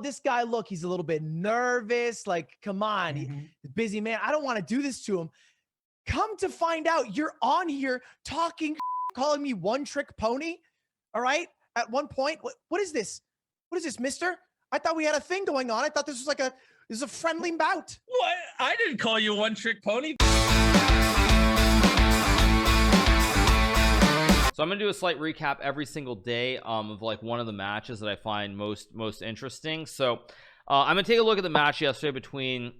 this guy, look, he's a little bit nervous. Like, come on, he's a busy man. I don't want to do this to him. Come to find out, you're on here talking, calling me one trick pony. All right. At one point, what is this? What is this, mister? I thought we had a thing going on. I thought this was like this is a friendly bout. What? I didn't call you one trick pony. So I'm gonna do a slight recap every single day of like one of the matches that I find most interesting. So I'm gonna take a look at the match yesterday between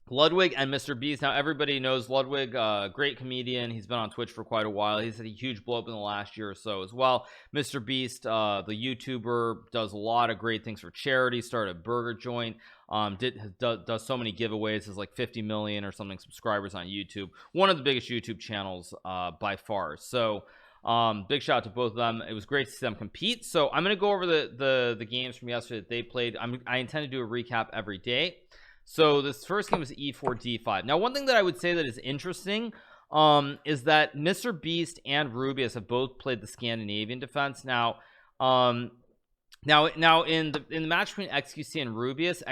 Ludwig and Mr. Beast. Now everybody knows Ludwig, great comedian. He's been on Twitch for quite a while. He's had a huge blow up in the last year or so as well. Mr. Beast, the YouTuber, does a lot of great things for charity. Started a burger joint, does so many giveaways, has like 50 million or something subscribers on YouTube. One of the biggest YouTube channels by far. So big shout out to both of them. It was great to see them compete. So I'm going to go over the games from yesterday that they played. I intend to do a recap every day. So this first game was E4 D5. Now one thing that I would say that is interesting is that Mr. Beast and Rubius have both played the Scandinavian defense. Now in the match between XQC and Rubius,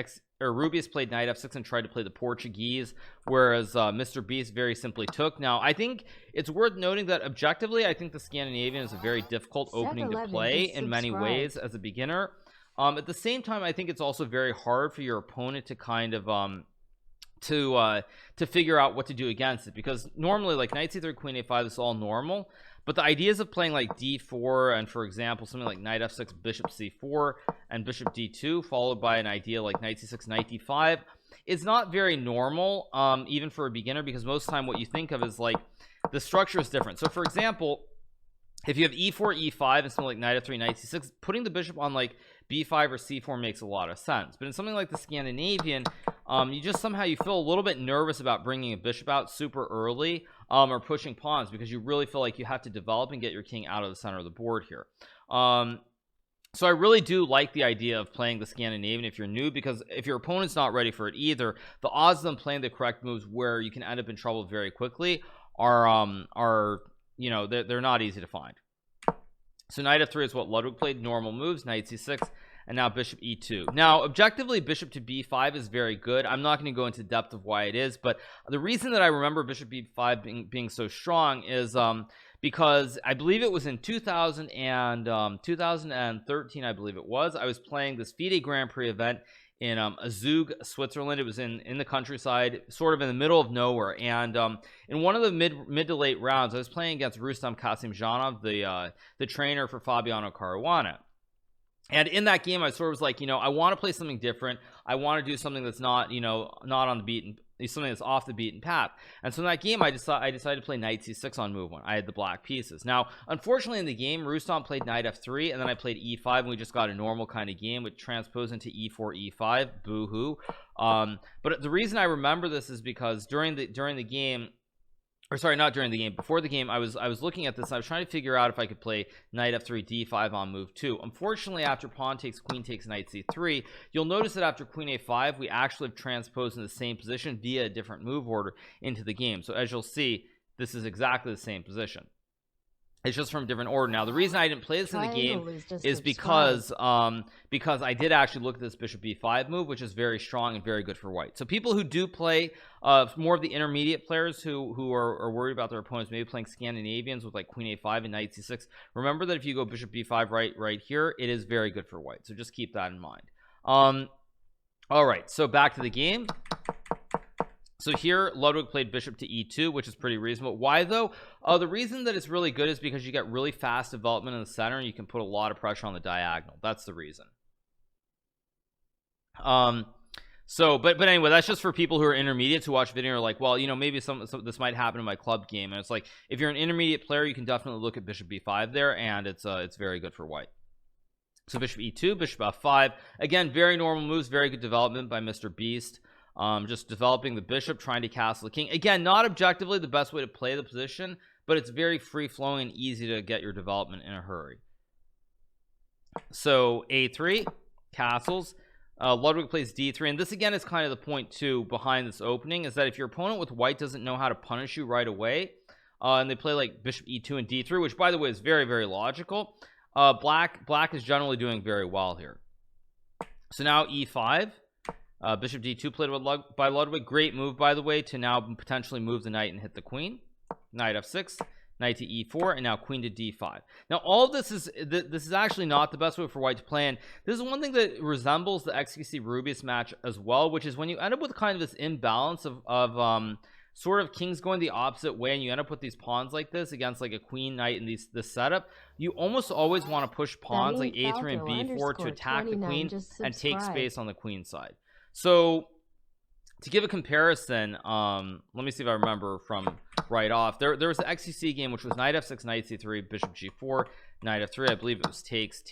Rubius played knight f6 and tried to play the Portuguese, whereas Mr. Beast very simply took. Now I think it's worth noting that objectively I think the Scandinavian is a very difficult opening to play in many ways as a beginner. At the same time, I think it's also very hard for your opponent to kind of to figure out what to do against it, because normally like knight c3, queen a5 is all normal, but the ideas of playing like d4 and, for example, something like knight f6, bishop c4 and bishop d2 followed by an idea like knight c6, knight d5 is not very normal, even for a beginner, because most of the time what you think of is like the structure is different. So for example, if you have e4 e5 and something like knight f3, knight c6, putting the bishop on like b5 or c4 makes a lot of sense. But in something like the Scandinavian, you just somehow you feel a little bit nervous about bringing a bishop out super early, or pushing pawns, because you really feel like you have to develop and get your king out of the center of the board here. So I really do like the idea of playing the Scandinavian if you're new, because if your opponent's not ready for it either, the odds of them playing the correct moves where you can end up in trouble very quickly are you know, they're not easy to find. So knight f3 is what Ludwig played, normal moves, knight c6, and now bishop e2. Now objectively bishop to b5 is very good. I'm not going to go into depth of why it is, but the reason that I remember bishop b5 being so strong is because I believe it was in 2013, I believe it was, I was playing this FIDE Grand Prix event in Zug, Switzerland. It was in the countryside, sort of in the middle of nowhere, and in one of the mid to late rounds I was playing against Rustam Kasimjanov, the trainer for Fabiano Caruana. And in that game I sort of was like, you know, I want to play something different. I want to do something that's not, you know, not on the beaten, something that's off the beaten path. And so in that game I decided to play knight c6 on move 1. I had the black pieces. Now unfortunately in the game Rustam played knight f3 and then I played e5 and we just got a normal kind of game with transpose into e4 e5, boo-hoo. But the reason I remember this is because during the game, or sorry, not during the game, before the game, I was looking at this. I was trying to figure out if I could play knight f3 d5 on move 2. Unfortunately, after pawn takes, queen takes, knight c3, you'll notice that after queen a5 we actually have transposed in the same position via a different move order into the game. So as you'll see, this is exactly the same position. It's just from a different order. Now the reason I didn't play this in the game is because I did actually look at this bishop b5 move, which is very strong and very good for white. So people who do play more of the intermediate players who are worried about their opponents maybe playing Scandinavians with like queen a5 and knight c6, remember that if you go bishop b5 right here, it is very good for white. So just keep that in mind. All right, so back to the game. So here Ludwig played bishop to e2, which is pretty reasonable. Why though? The reason that it's really good is because you get really fast development in the center and you can put a lot of pressure on the diagonal. That's the reason. So but anyway, that's just for people who are intermediates who watch video and are like, well, you know, maybe some this might happen in my club game. And it's like, if you're an intermediate player, you can definitely look at bishop b5 there, and it's very good for white. So bishop e2, bishop f5, again, very normal moves, very good development by Mr. Beast. Just developing the bishop, trying to castle the king. Again, not objectively the best way to play the position, but it's very free-flowing and easy to get your development in a hurry. So a3 castles. Ludwig plays d3, and this again is kind of the point too behind this opening, is that if your opponent with white doesn't know how to punish you right away, and they play like bishop e2 and d3, which by the way is very logical, black is generally doing very well here. So now e5, bishop d2 played by Ludwig. Great move, by the way, to now potentially move the knight and hit the queen. Knight f6, knight to e4, and now queen to d5. Now all of this is actually not the best way for white to play, and this is one thing that resembles the XQC Rubius match as well, which is when you end up with kind of this imbalance of sort of kings going the opposite way, and you end up with these pawns like this against like a queen, knight, and this setup. You almost always want to push pawns like a3 and b4 to attack the queen and take space on the queen side. So to give a comparison, let me see if I remember from right off. There was the XQC game, which was knight f6, knight c3, bishop g4, knight f3. I believe it was takes,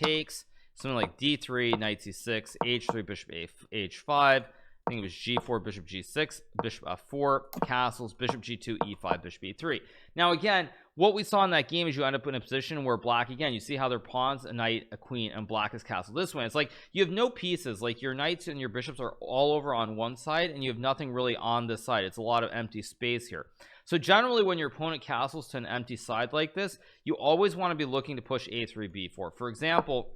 something like d3, knight c6, h3, bishop h5. I think it was g4, bishop g6, bishop f4, castles, bishop g2, e5, bishop e3. Now again, what we saw in that game is you end up in a position where black, again, you see how their pawns, a knight, a queen, and black is castled this way. It's like you have no pieces, like your knights and your bishops are all over on one side, and you have nothing really on this side. It's a lot of empty space here. So generally when your opponent castles to an empty side like this, you always want to be looking to push a3, b4. For example,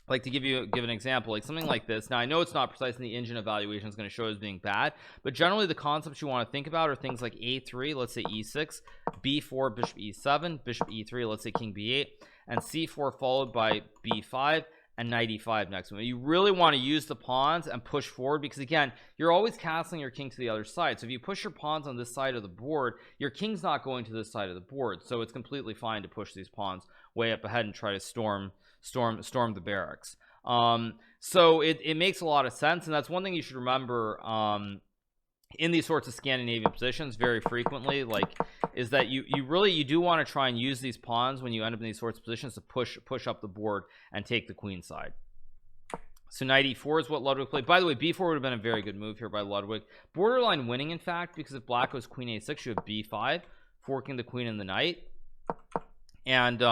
like to give an example, like something like this. Now I know it's not precise, and the engine evaluation is going to show as being bad, but generally the concepts you want to think about are things like a3, let's say e6, b4, bishop e7, bishop e3, let's say king b8, and c4 followed by b5 and knight e5 next. You really want to use the pawns and push forward, because again, you're always castling your king to the other side. So if you push your pawns on this side of the board, your king's not going to this side of the board, so it's completely fine to push these pawns way up ahead and try to storm the barracks. So it makes a lot of sense, and that's one thing you should remember in these sorts of Scandinavian positions very frequently, like, is that you do want to try and use these pawns when you end up in these sorts of positions to push up the board and take the queen side. So knight e4 is what Ludwig played. By the way, b4 would have been a very good move here by Ludwig, borderline winning in fact, because if black goes queen a6, you have b5, forking the queen and the knight. And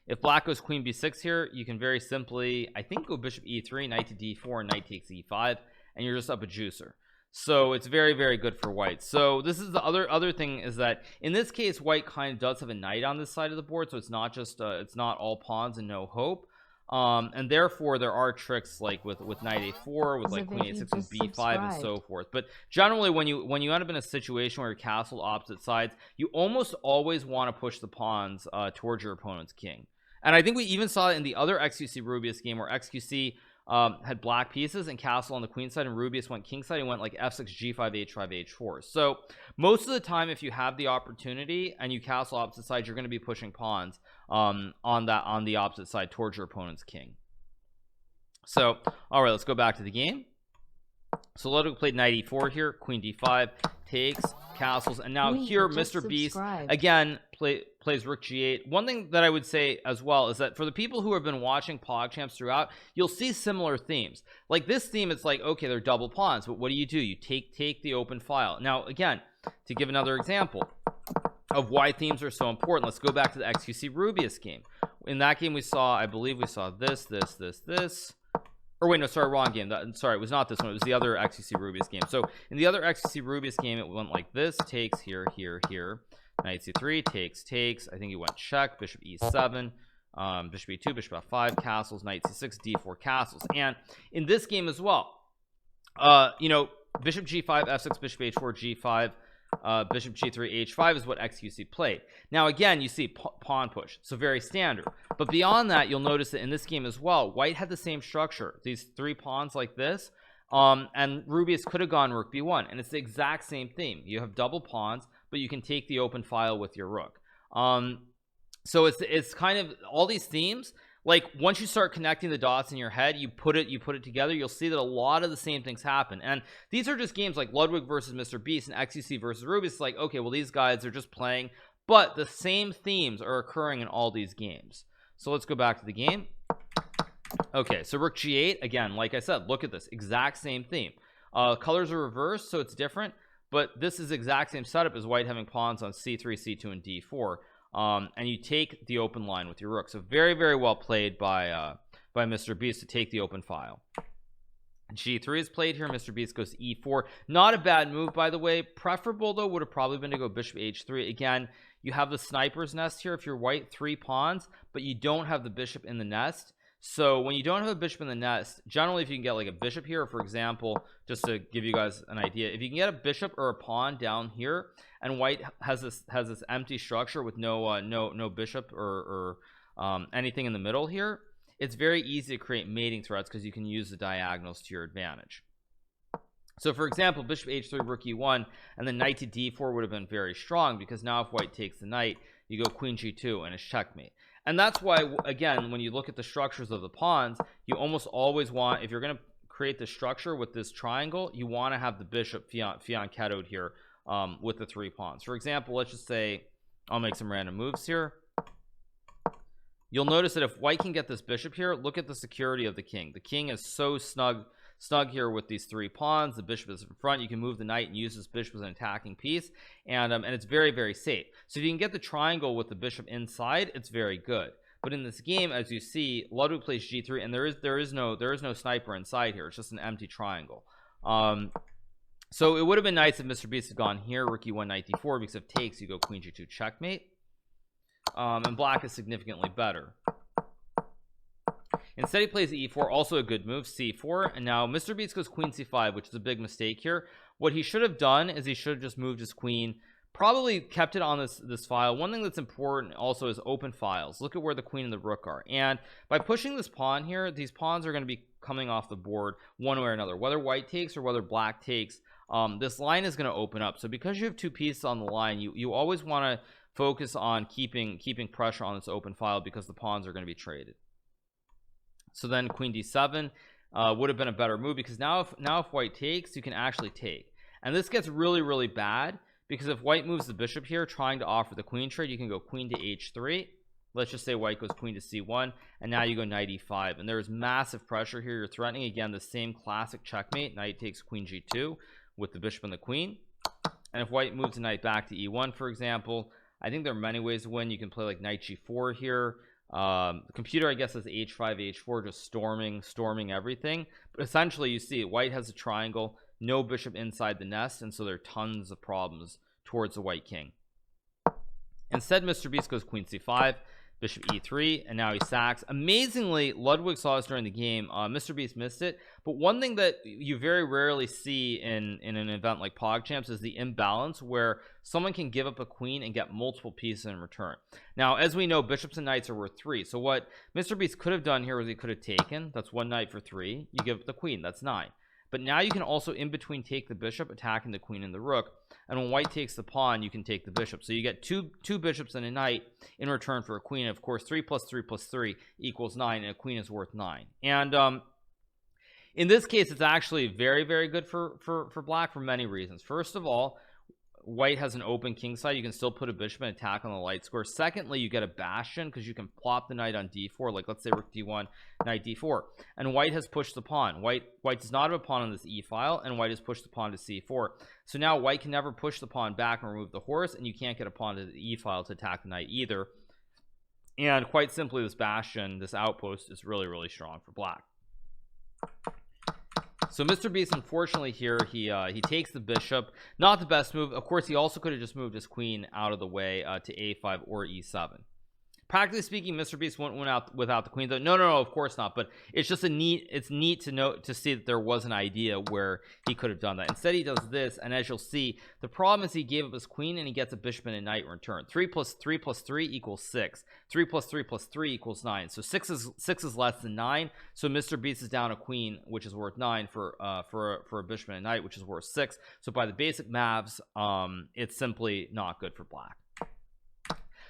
if black goes queen b6 here, you can very simply, I think, go bishop e3, knight to d4, and knight takes e5, and you're just up a juicer. So it's very, very good for white. So this is the other thing, is that in this case white kind of does have a knight on this side of the board, so it's not just it's not all pawns and no hope. And therefore there are tricks like with knight a4, with like queen a6 and b5 and so forth. But generally when you end up in a situation where you're castled opposite sides, you almost always want to push the pawns towards your opponent's king. And I think we even saw it in the other XQC Rubius game, where XQC had black pieces and castle on the queen side, and Rubius went king side and went like f6, g5, h5, h4. So most of the time, if you have the opportunity and you castle opposite sides, you're going to be pushing pawns on the opposite side towards your opponent's king. So all right, let's go back to the game. So Ludwig played knight e4 here, queen d5, takes, castles, and now here Mr. Beast again plays rook g8. One thing that I would say as well is that for the people who have been watching Pogchamps throughout, you'll see similar themes. Like this theme, it's like, okay, they're double pawns, but what do? You take the open file. Now again, to give another example of why themes are so important, let's go back to the XQC Rubius game. In that game we saw, I believe we saw this, or wait, no, sorry, wrong game. Sorry, it was not this one, it was the other XQC Rubius game. So in the other XQC Rubius game, it went like this: takes here, knight c3, takes, I think it went check, bishop e7, bishop e2, bishop f5, castles, knight c6, d4, castles. And in this game as well, you know, bishop g5, f6, bishop h4, g5, bishop g3, h5 is what XQC played. Now again, you see pawn push, so very standard. But beyond that, you'll notice that in this game as well, white had the same structure, these three pawns like this, and Rubius could have gone rook b1, and it's the exact same theme. You have double pawns, but you can take the open file with your rook. So it's kind of all these themes. Like once you start connecting the dots in your head, you put it together, you'll see that a lot of the same things happen. And these are just games like Ludwig versus Mr. Beast and XQC versus Rubius. It's like, okay, well, these guys are just playing, but the same themes are occurring in all these games. So let's go back to the game. Okay, so rook g8 again, like I said, look at this exact same theme. Colors are reversed, so it's different, but this is exact same setup as white having pawns on c3, c2, and d4. And you take the open line with your rook. So very, very well played by Mr. Beast to take the open file. G3 is played here. Mr. Beast goes e4. Not a bad move, by the way. Preferable though would have probably been to go bishop h3. Again, you have the sniper's nest here if you're white, 3 pawns, but you don't have the bishop in the nest. So when you don't have a bishop in the nest, generally if you can get like a bishop here, for example, just to give you guys an idea, if you can get a bishop or a pawn down here and white has this empty structure with no bishop or anything in the middle here, it's very easy to create mating threats because you can use the diagonals to your advantage. So for example, bishop h3 rook e1 and then knight to d4 would have been very strong, because now if white takes the knight, you go queen g2 and it's checkmate. And that's why, again, when you look at the structures of the pawns, you almost always want, if you're going to create the structure with this triangle, you want to have the bishop fianchettoed here with the 3 pawns. For example, let's just say I'll make some random moves here. You'll notice that if white can get this bishop here, look at the security of the king. The king is so snug here with these 3 pawns. The bishop is in front. You can move the knight and use this bishop as an attacking piece, and it's very, very safe. So if you can get the triangle with the bishop inside, it's very good. But in this game, as you see, Ludwig plays g3, and there is no sniper inside here. It's just an empty triangle. So it would have been nice if Mr. Beast had gone here, rook e1 knight d4, because if takes, you go queen g2 checkmate. And black is significantly better. Instead he plays e4, also a good move, c4, and now Mr. Beast goes queen c5, which is a big mistake here. What he should have done is he should have just moved his queen, probably kept it on this file. One thing that's important also is open files. Look at where the queen and the rook are, and by pushing this pawn here, these pawns are going to be coming off the board one way or another, whether white takes or whether black takes. This line is going to open up. So because you have 2 pieces on the line, you always want to focus on keeping pressure on this open file, because the pawns are going to be traded. So then queen d7 would have been a better move, because now if white takes, you can actually take, and this gets really, really bad, because if white moves the bishop here trying to offer the queen trade, you can go queen to h3. Let's just say white goes queen to c1, and now you go knight e5, and there's massive pressure here. You're threatening again the same classic checkmate. Knight takes queen g2 with the bishop and the queen, and if white moves the knight back to e1, for example, I think there are many ways to win. You can play like knight g4 here. The computer, I guess, is h5 h4, just storming everything, but essentially you see white has a triangle, no bishop inside the nest, and so there are tons of problems towards the white king. Instead, Mr. Beast goes queen c5, bishop e3, and now he sacks. Amazingly, Ludwig saw this during the game. Mr. Beast missed it, but one thing that you very rarely see in an event like Pogchamps is the imbalance where someone can give up a queen and get multiple pieces in return. Now, as we know, bishops and knights are worth 3, so what Mr. Beast could have done here was he could have taken. That's 1 knight for 3. You give up the queen, that's 9. But now you can also in between take the bishop, attacking the queen and the rook, and when white takes the pawn, you can take the bishop. So you get two bishops and a knight in return for a queen. Of course, 3 plus 3 plus 3 equals 9, and a queen is worth 9. And in this case, it's actually very, very good for black for many reasons. First of all, white has an open king side. You can still put a bishop and attack on the light square. Secondly, you get a bastion because you can plop the knight on d4, like let's say rook d1 knight d4, and white has pushed the pawn. White does not have a pawn on this e file, and white has pushed the pawn to c4. So now white can never push the pawn back and remove the horse, and you can't get a pawn to the e file to attack the knight either. And quite simply, this bastion, this outpost, is really, really strong for black. So Mr. Beast, unfortunately here, he takes the bishop. Not the best move. Of course, he also could have just moved his queen out of the way to a5 or e7. Practically speaking, Mr. Beast went out without the queen, though. No, of course not. But it's just it's neat to see that there was an idea where he could have done that. Instead, he does this, and as you'll see, the problem is he gave up his queen and he gets a bishop and a knight in return. 3 plus 3 plus 3 equals 6. 3 plus 3 plus 3 equals 9. So 6 is less than 9. So Mr. Beast is down a queen, which is worth 9 for a bishop and a knight, which is worth 6. So by the basic maths, it's simply not good for black.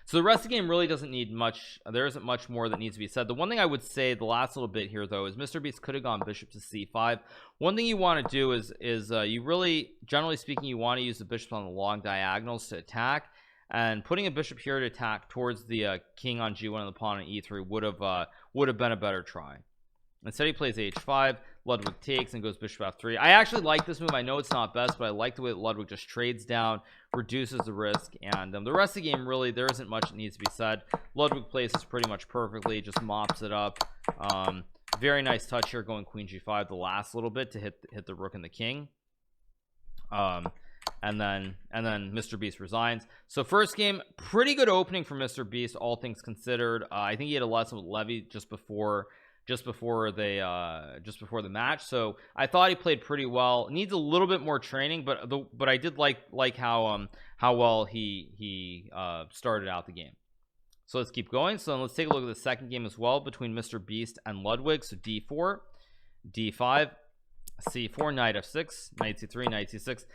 So the rest of the game really doesn't need much. There isn't much more that needs to be said. The one thing I would say, the last little bit here though, is Mr. Beast could have gone bishop to c5. One thing you want to do is you really, generally speaking, you want to use the bishop on the long diagonals to attack, and putting a bishop here to attack towards the king on g1 and the pawn on e3 would have been a better try. Instead, he plays h5. Ludwig takes and goes bishop f3. I actually like this move. I know it's not best, but I like the way that Ludwig just trades down, reduces the risk, and the rest of the game, really, there isn't much that needs to be said. Ludwig plays this pretty much perfectly, just mops it up. Very nice touch here, going queen g5 the last little bit to hit the rook and the king. And then Mr. Beast resigns. So first game, pretty good opening for Mr. Beast, all things considered. I think he had a lesson with Levy just before just before the match. So I thought he played pretty well. Needs a little bit more training, but I did like how well he started out the game. So let's keep going. So let's take a look at the second game as well between Mr. Beast and Ludwig. So d4, d5, c4, knight f6, knight c3, knight c6.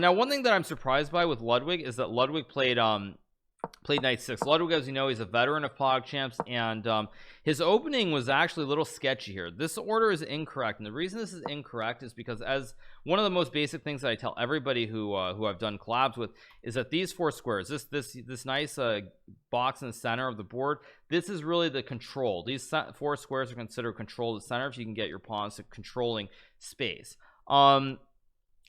Now one thing that I'm surprised by with Ludwig is that Ludwig played knight 6. Ludwig, as you know, he's a veteran of Pogchamps, and his opening was actually a little sketchy here. This order is incorrect, and the reason this is incorrect is because, as one of the most basic things that I tell everybody who I've done collabs with, is that these 4 squares, this nice box in the center of the board, this is really the control. These 4 squares are considered control of the center if you can get your pawns to controlling space.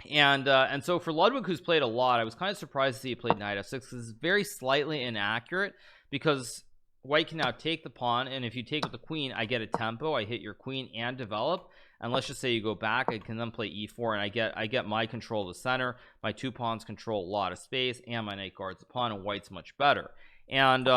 And so for Ludwig, who's played a lot, I was kind of surprised to see he played knight f6 because it's very slightly inaccurate, because white can now take the pawn, and if you take with the queen, I get a tempo, I hit your queen and develop. And let's just say you go back, I can then play e4, and I get my control of the center. My 2 pawns control a lot of space, and my knight guards the pawn, and white's much better. And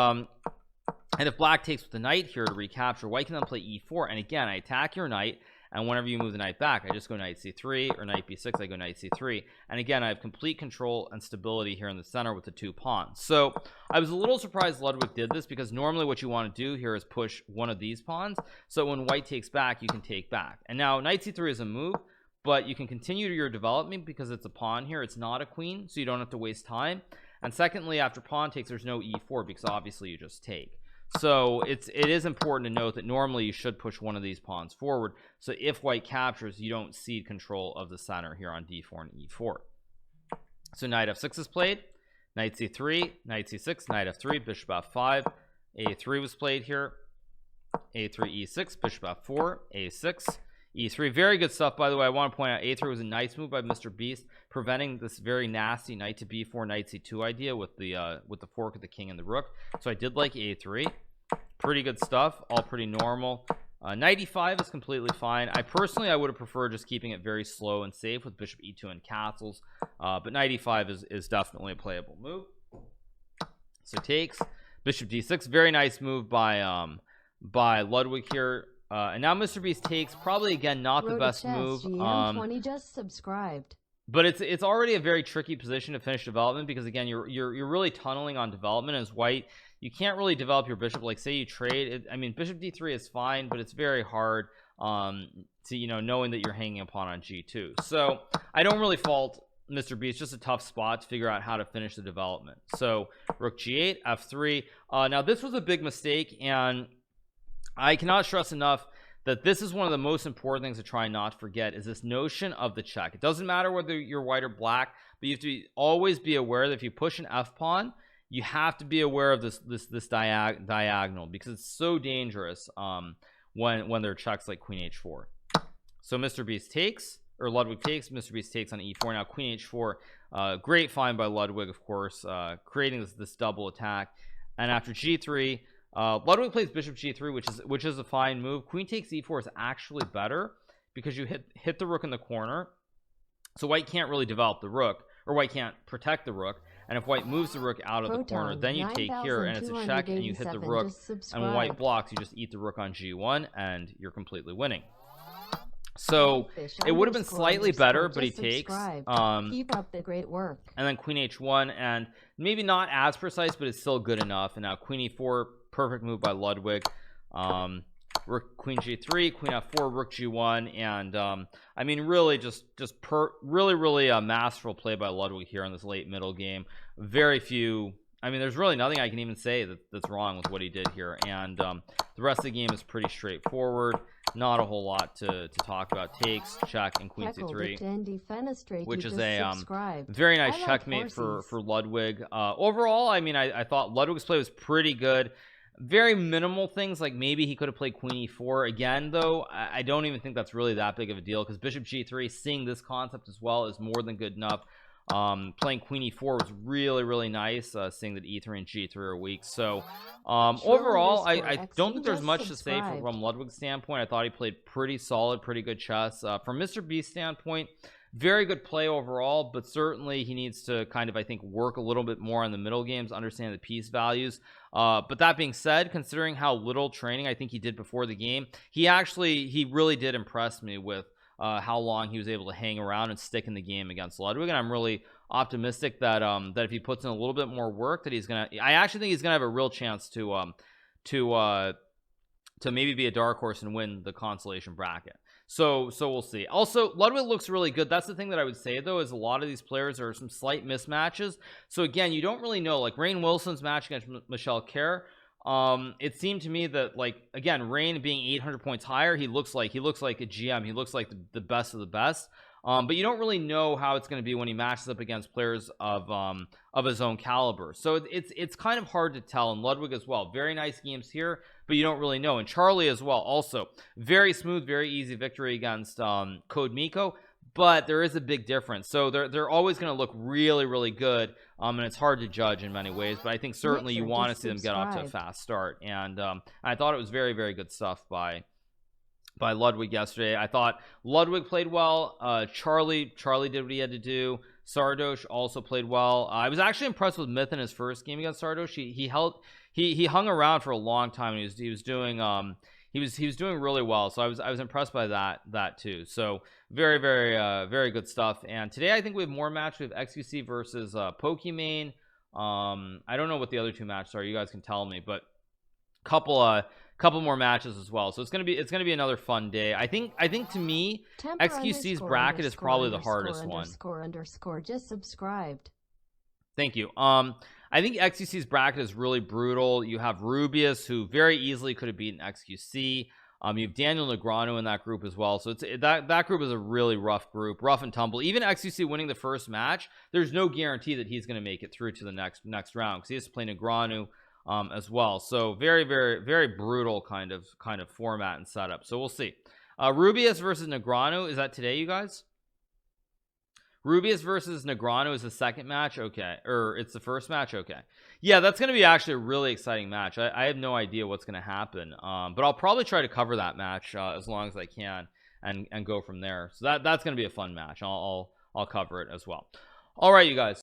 if black takes with the knight here to recapture, white can then play e4, and again I attack your knight, and whenever you move the knight back, I just go knight c3, or knight b6, I go knight c3, and again I have complete control and stability here in the center with the 2 pawns. So I was a little surprised Ludwig did this, because normally what you want to do here is push one of these pawns, so when white takes back, you can take back. And now knight c3 is a move, but you can continue your development because it's a pawn here, it's not a queen, so you don't have to waste time. And secondly, after pawn takes, there's no e4 because obviously you just take. So it is important to note that normally you should push one of these pawns forward, so if white captures, you don't cede control of the center here on d4 and e4. So knight f6 is played, knight c3, knight c6, knight f3, bishop f5, a3 was played here, a3, e6, bishop f4, a6, e3. Very good stuff, by the way. I want to point out a3 was a nice move by Mr. Beast, preventing this very nasty knight to b4, knight c2 idea with the fork of the king and the rook. So I did like a3. Pretty good stuff, all pretty normal. Knight e5 is completely fine. I would have preferred just keeping it very slow and safe with bishop e2 and castles, but knight e5 is definitely a playable move. So takes, bishop d6, very nice move by Ludwig here. And now Mr. Beast takes, probably again not the best move. GM20 just subscribed. But it's already a very tricky position to finish development, because again you're really tunneling on development as white. You can't really develop your bishop. Like, say you trade, I mean, bishop d3 is fine, but it's very hard to, knowing that you're hanging a pawn on g2. So I don't really fault Mr. B. It's just a tough spot to figure out how to finish the development. So rook g8, f3. Now this was a big mistake, and I cannot stress enough that this is one of the most important things to try not to forget, is this notion of the check. It doesn't matter whether you're white or black, but you have to always be aware that if you push an f pawn, you have to be aware of this diagonal, because it's so dangerous when there are checks like queen h4. So Mr. Beast takes, or Ludwig takes, Mr. Beast takes on e4. Now queen h4, great find by Ludwig, of course, creating this double attack. And after g3, Ludwig plays bishop g3, which is a fine move. Queen takes e4 is actually better, because you hit the rook in the corner, so white can't really develop the rook, or white can't protect the rook. And if white moves the rook out of the corner, then you take here, and it's a check, and you hit the rook, and when white blocks, you just eat the rook on g1, and you're completely winning. So it would have been slightly better, but he takes. Keep up the great work. And then queen h1, and maybe not as precise, but it's still good enough. And now queen e4, perfect move by Ludwig. Rook, queen g3, queen f4, rook g1, and I mean, really really masterful play by Ludwig here in this late middle game. Very few, I mean, there's really nothing I can even say that's wrong with what he did here, and the rest of the game is pretty straightforward. Not a whole lot to talk about. Takes, check, and queen c3, which is a very nice checkmate for Ludwig. Overall, I mean, I thought Ludwig's play was pretty good. Very minimal things, like maybe he could have played queen e4 again, though I don't even think that's really that big of a deal, because bishop g3, seeing this concept as well, is more than good enough. Playing queen e4 was really nice, seeing that e3 and g3 are weak. So overall, I don't think there's much to say from Ludwig's standpoint. I thought he played pretty solid, pretty good chess. From Mr. B's standpoint, very good play overall, but certainly he needs to kind of, I think, work a little bit more on the middle games, understand the piece values. But that being said, considering how little training I think he did before the game, he really did impress me with how long he was able to hang around and stick in the game against Ludwig. And I'm really optimistic that that if he puts in a little bit more work, that I actually think he's gonna have a real chance to maybe be a dark horse and win the consolation bracket. So we'll see. Also, Ludwig looks really good. That's the thing that I would say, though, is a lot of these players are some slight mismatches. So again, you don't really know. Like Rain Wilson's match against Michelle Kerr, it seemed to me that, like, again, Rain being 800 points higher, he looks like a GM. He looks like the best of the best. But you don't really know how it's going to be when he matches up against players of his own caliber. So it's kind of hard to tell. And Ludwig as well, very nice games here, but you don't really know. And Charlie as well, also very smooth, very easy victory against Code Miko, but there is a big difference. So they're always going to look really, really good, and it's hard to judge in many ways, but I think certainly you want to see them get off to a fast start. And I thought it was very, very good stuff by Ludwig yesterday. I thought Ludwig played well. Charlie did what he had to do. Sardosh also played well. I was actually impressed with Myth in his first game against Sardosh. He hung around for a long time, and he was doing really well. So I was impressed by that too. So very, very very good stuff. And today I think we have more matches. We have XQC versus Pokimane. I don't know what the other two matches are. You guys can tell me, but couple more matches as well. So it's gonna be another fun day. I think to me, XQC's bracket is probably the hardest one. Just subscribed. Thank you. I think XQC's bracket is really brutal. You have Rubius, who very easily could have beaten XQC. You have Daniel Negreanu in that group as well. So that group is a really rough group, rough and tumble. Even XQC winning the first match, there's no guarantee that he's going to make it through to the next round, because he has to play Negreanu as well. So very, very, very brutal kind of format and setup. So we'll see. Rubius versus Negreanu, is that today, you guys? Rubius versus Negreanu is the second match. Okay, or it's the first match. Okay, yeah, that's going to be actually a really exciting match. I have no idea what's going to happen, but I'll probably try to cover that match as long as I can and go from there. So that's going to be a fun match. I'll cover it as well. All right, you guys.